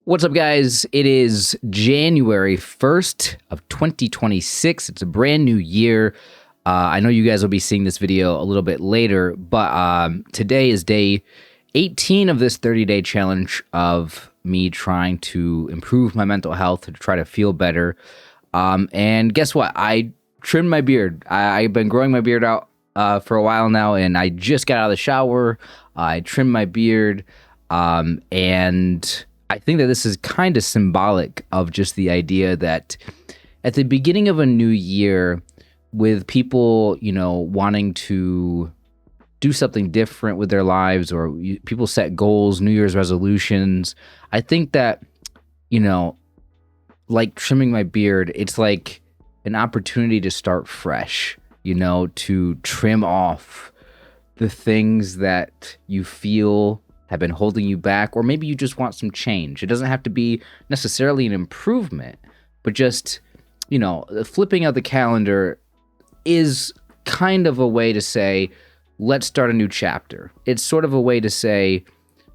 What's up, guys? It is January 1st of 2026. It's a brand new year. I know you guys will be seeing this video a little bit later, but today is day 18 of this 30-day challenge of me trying to improve my mental health, to try to feel better. And guess what? I trimmed my beard. I've been growing my beard out for a while now, and I just got out of the shower. I trimmed my beard, and I think that this is kind of symbolic of just the idea that at the beginning of a new year, with people, wanting to do something different with their lives, or people set goals, New Year's resolutions, I think that, like trimming my beard, it's like an opportunity to start fresh, to trim off the things that you feel have been holding you back, or maybe you just want some change. It doesn't have to be necessarily an improvement, but just, flipping out the calendar is kind of a way to say, let's start a new chapter. It's sort of a way to say,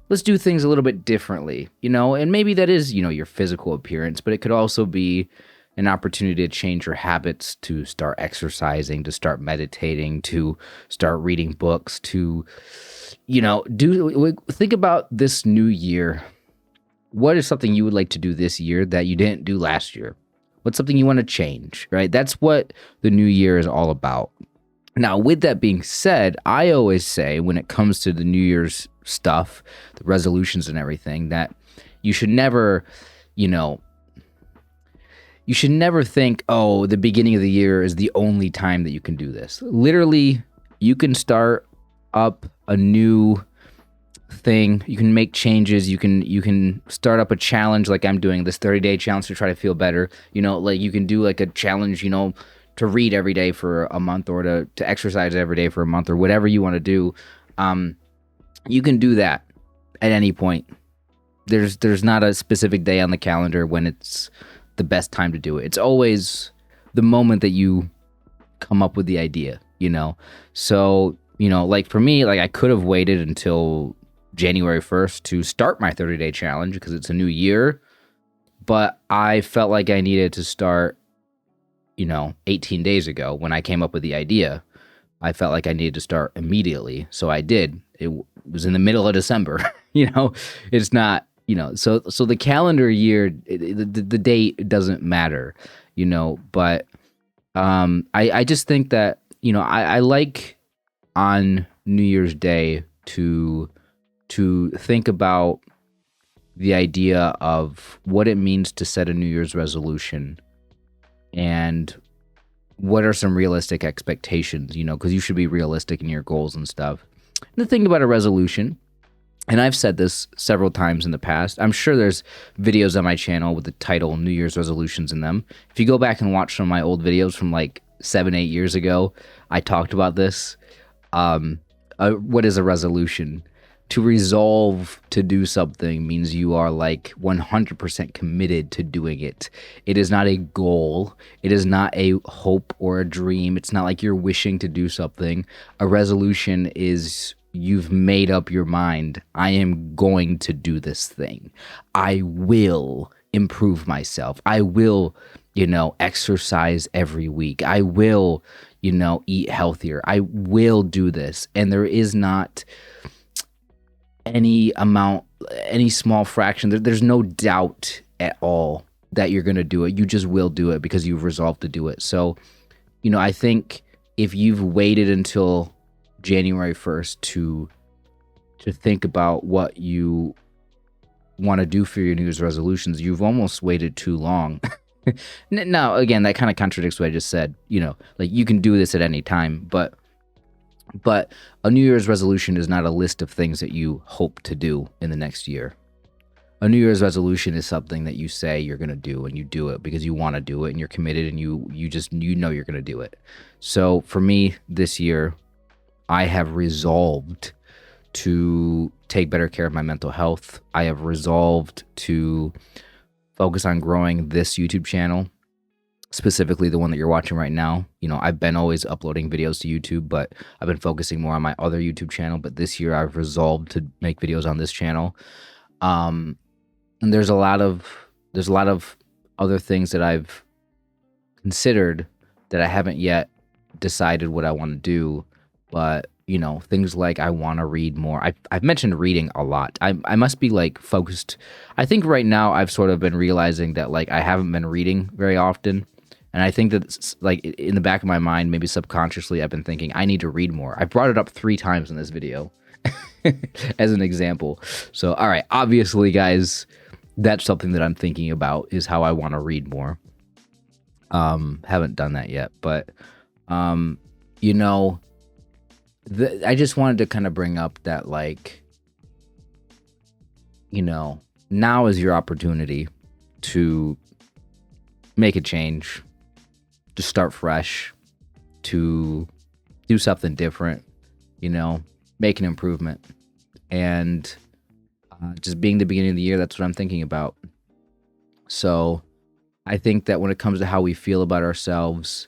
let's do things a little bit differently, and maybe that is, your physical appearance, but it could also be an opportunity to change your habits, to start exercising, to start meditating, to start reading books, to think about this new year. What is something you would like to do this year that you didn't do last year? What's something you want to change, right? That's what the new year is all about. Now, with that being said, I always say when it comes to the New Year's stuff, the resolutions and everything, that you should never, think, oh, the beginning of the year is the only time that you can do this. Literally, you can start up a new thing. You can make changes. You can start up a challenge like I'm doing, this 30-day challenge to try to feel better. Like you can do like a challenge, to read every day for a month, or to exercise every day for a month, or whatever you want to do. You can do that at any point. There's not a specific day on the calendar when it's the best time to do it. It's always the moment that you come up with the idea, So, like for me, like I could have waited until January 1st to start my 30-day challenge because it's a new year, but I felt like I needed to start, 18 days ago when I came up with the idea. I felt like I needed to start immediately, so I did. It was in the middle of December, It's not, so the calendar year, the date doesn't matter, but I just think that, I like on New Year's Day to think about the idea of what it means to set a New Year's resolution, and what are some realistic expectations, because you should be realistic in your goals and stuff. And the thing about a resolution, and I've said this several times in the past, I'm sure there's videos on my channel with the title New Year's resolutions in them. If you go back and watch some of my old videos from like 7-8 years ago, I talked about this. What is a resolution? To resolve to do something means you are like 100% committed to doing it. It is not a goal. It is not a hope or a dream. It's not like you're wishing to do something. A resolution is you've made up your mind. I am going to do this thing. I will improve myself. I will, exercise every week. I will, eat healthier. I will do this. And there is not any small fraction. There's no doubt at all that you're going to do it. You just will do it because you've resolved to do it. So, I think if you've waited until January 1st to think about what you want to do for your New Year's resolutions, you've almost waited too long. Now, again, that kind of contradicts what I just said. Like you can do this at any time, but a New Year's resolution is not a list of things that you hope to do in the next year. A New Year's resolution is something that you say you're going to do, and you do it because you want to do it, and you're committed, and you you're going to do it. So for me this year, I have resolved to take better care of my mental health. I have resolved to focus on growing this YouTube channel, specifically the one that you're watching right now. I've been always uploading videos to YouTube, but I've been focusing more on my other YouTube channel. But this year I've resolved to make videos on this channel. And there's a lot of other things that I've considered that I haven't yet decided what I want to do. But things like I want to read more. I've mentioned reading a lot. I must be like focused. I think right now I've sort of been realizing that like I haven't been reading very often. And I think that like in the back of my mind, maybe subconsciously, I've been thinking I need to read more. I brought it up 3 times in this video as an example. So, all right, obviously, guys, that's something that I'm thinking about is how I want to read more. Haven't done that yet, but you know, I just wanted to kind of bring up that like, now is your opportunity to make a change, to start fresh, to do something different, make an improvement. And just being the beginning of the year, that's what I'm thinking about. So I think that when it comes to how we feel about ourselves,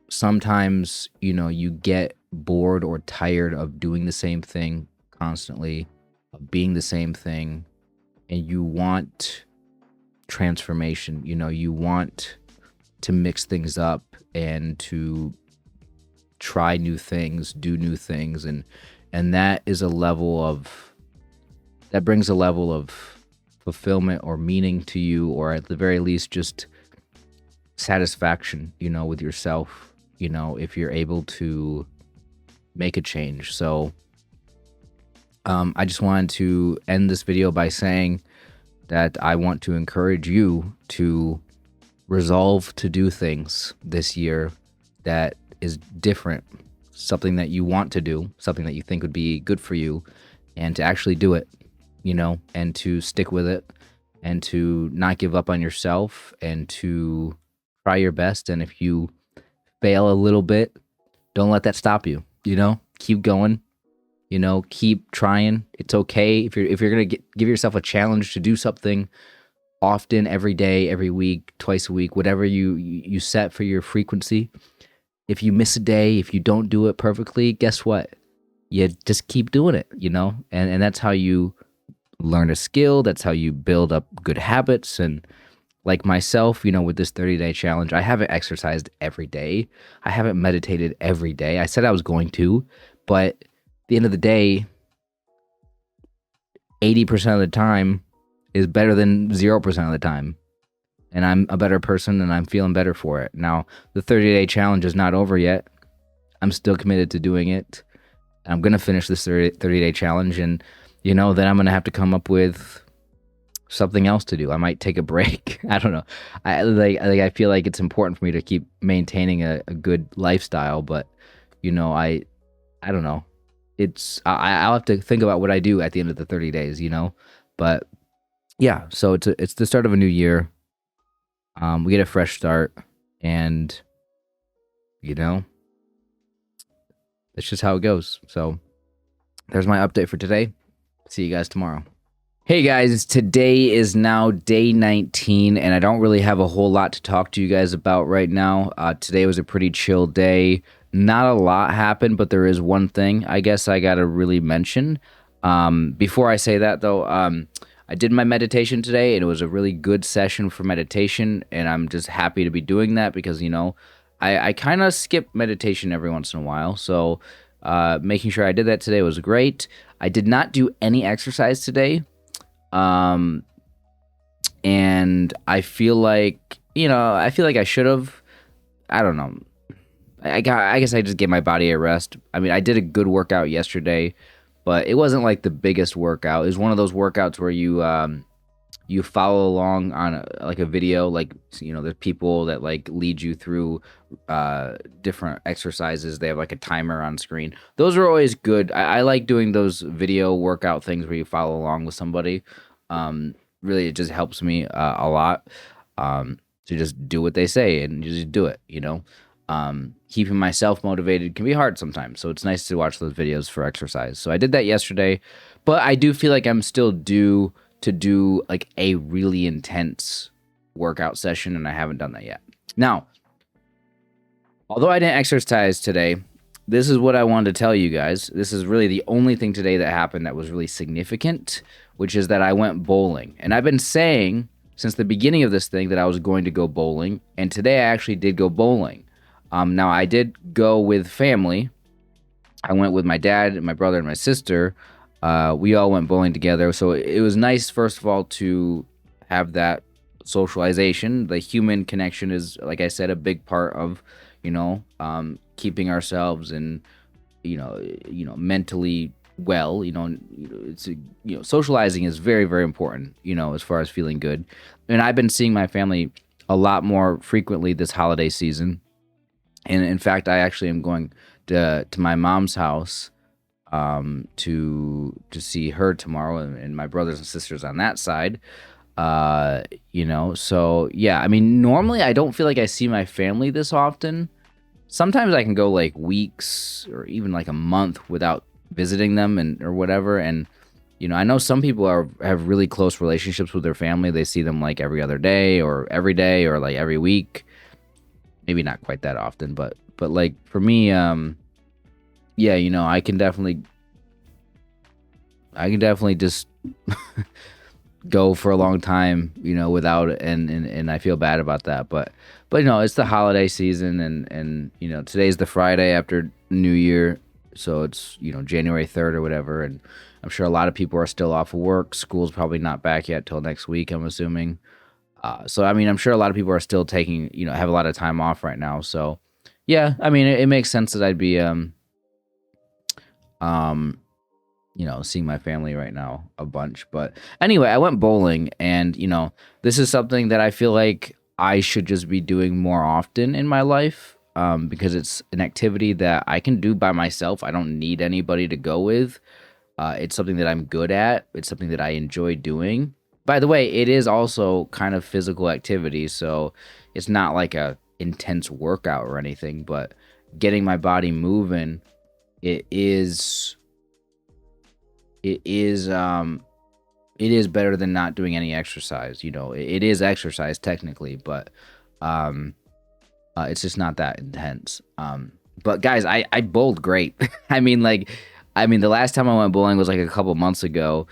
sometimes, you get bored or tired of doing the same thing constantly, of being the same thing, and you want transformation. You want to mix things up and to try new things, do new things, and that brings a level of fulfillment or meaning to you, or at the very least just satisfaction, with yourself, if you're able to make a change. So I just wanted to end this video by saying that I want to encourage you to resolve to do things this year that is different, something that you want to do, something that you think would be good for you, and to actually do it, and to stick with it, and to not give up on yourself, and to try your best. And if you fail a little bit, don't let that stop you, keep going, keep trying. It's okay if you're going to give yourself a challenge to do something often, every day, every week, twice a week, whatever you set for your frequency. If you miss a day, if you don't do it perfectly, guess what? You just keep doing it, and that's how you learn a skill. That's how you build up good habits. And like myself, with this 30-day challenge, I haven't exercised every day. I haven't meditated every day. I said I was going to, but at the end of the day, 80% of the time is better than 0% of the time. And I'm a better person, and I'm feeling better for it. Now, the 30-day challenge is not over yet. I'm still committed to doing it. I'm going to finish this 30-day challenge, and, then I'm going to have to come up with something else to do. I might take a break. I don't know. I feel like it's important for me to keep maintaining a good lifestyle, but, I don't know. I'll have to think about what I do at the end of the 30 days, But yeah, so it's the start of a new year. We get a fresh start, and that's just how it goes. So there's my update for today. See you guys tomorrow. Hey guys, today is now day 19, and I don't really have a whole lot to talk to you guys about right now. Today was a pretty chill day. Not a lot happened, but there is one thing I guess I gotta really mention. Before I say that though, I did my meditation today, and it was a really good session for meditation, and I'm just happy to be doing that because, I kind of skip meditation every once in a while, so making sure I did that today was great. I did not do any exercise today, and I feel like, I should have. I don't know. I guess I just gave my body a rest. I mean, I did a good workout yesterday, but it wasn't like the biggest workout. It was one of those workouts where you follow along on a video, like, there's people that like lead you through different exercises. They have like a timer on screen. Those are always good. I like doing those video workout things where you follow along with somebody. Really, it just helps me a lot to just do what they say and just do it, keeping myself motivated can be hard sometimes, so it's nice to watch those videos for exercise. So I did that yesterday, but I do feel like I'm still due to do like a really intense workout session, and I haven't done that yet. Now, although I didn't exercise today, this is what I wanted to tell you guys. This is really the only thing today that happened that was really significant, which is that I went bowling. And I've been saying since the beginning of this thing that I was going to go bowling, and today I actually did go bowling. Now, I did go with family. I went with my dad and my brother and my sister. We all went bowling together. So it was nice, first of all, to have that socialization. The human connection is, like I said, a big part of, keeping ourselves and, mentally well. Socializing is very, very important, as far as feeling good. And I've been seeing my family a lot more frequently this holiday season. And in fact, I actually am going to my mom's house to see her tomorrow, and my brothers and sisters on that side. So yeah, I mean, normally I don't feel like I see my family this often. Sometimes I can go like weeks or even like a month without visiting them or whatever. And I know some people have really close relationships with their family. They see them like every other day or every day or like every week. Maybe not quite that often, but like for me, yeah, I can definitely just go for a long time, without it, and I feel bad about that. But it's the holiday season, and today's the Friday after New Year, so it's January 3rd or whatever, and I'm sure a lot of people are still off of work. School's probably not back yet till next week, I'm assuming. So I mean, I'm sure a lot of people are still taking, have a lot of time off right now. So yeah, I mean, it makes sense that I'd be seeing my family right now a bunch. But anyway, I went bowling, and this is something that I feel like I should just be doing more often in my life, because it's an activity that I can do by myself. I don't need anybody to go with. It's something that I'm good at. It's something that I enjoy doing. By the way, it is also kind of physical activity, so it's not like a intense workout or anything, but getting my body moving, it is better than not doing any exercise. It is exercise technically, but it's just not that intense. But guys, I bowled great. I mean, the last time I went bowling was like a couple months ago,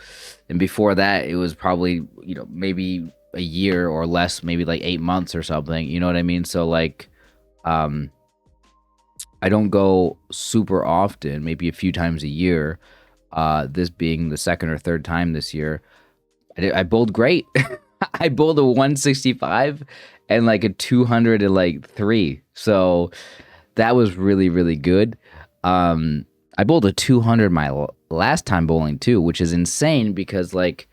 and before that it was probably maybe a year or less, maybe like 8 months or something. You know what I mean? So like, I don't go super often, maybe a few times a year. This being the second or third time this year. I bowled great. I bowled a 165 and like a 203. So that was really, really good. I bowled a 200 my last time bowling too, which is insane because like,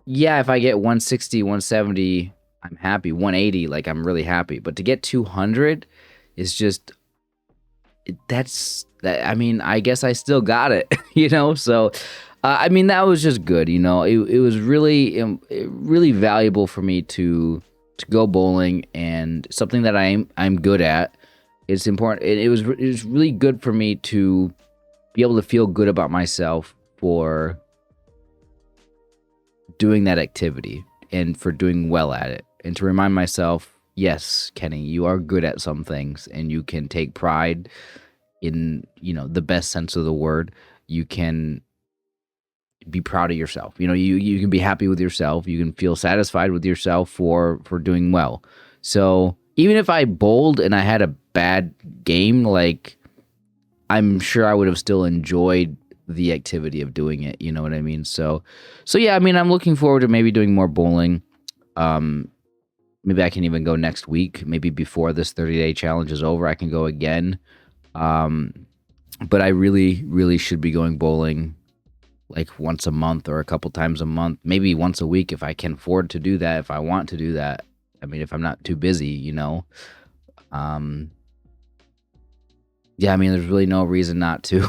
yeah, if I get 160, 170, I'm happy. 180, like I'm really happy. But to get 200 is just, I mean, I guess I still got it, So, I mean, that was just good, It was really, really valuable for me to go bowling, and something that I'm good at. It's important. It was really good for me to be able to feel good about myself for doing that activity and for doing well at it, and to remind myself, yes, Kenny, you are good at some things, and you can take pride in, the best sense of the word. You can be proud of yourself. You can be happy with yourself. You can feel satisfied with yourself for doing well. So even if I bowled and I had a bad game, like, I'm sure I would have still enjoyed the activity of doing it. You know what I mean? So yeah, I mean, I'm looking forward to maybe doing more bowling. Maybe I can even go next week. Maybe before this 30-day challenge is over, I can go again. But I really, really should be going bowling like once a month or a couple times a month, maybe once a week if I can afford to do that, if I want to do that. I mean, if I'm not too busy, yeah, I mean, there's really no reason not to,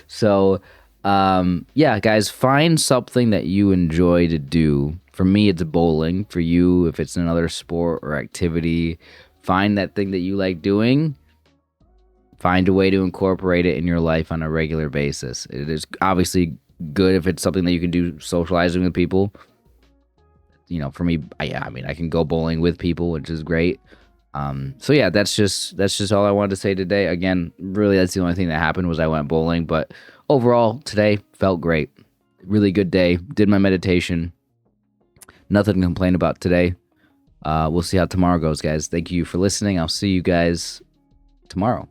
So, yeah, guys, find something that you enjoy to do. For me, it's bowling. For you, if it's another sport or activity, find that thing that you like doing. Find a way to incorporate it in your life on a regular basis. It is obviously good if it's something that you can do socializing with people. For me, I mean, I can go bowling with people, which is great. So yeah, that's just all I wanted to say today. Again, really, that's the only thing that happened was I went bowling. But overall, today felt great. really good day. Did my meditation. Nothing to complain about today. We'll see how tomorrow goes, guys. Thank you for listening. I'll see you guys tomorrow.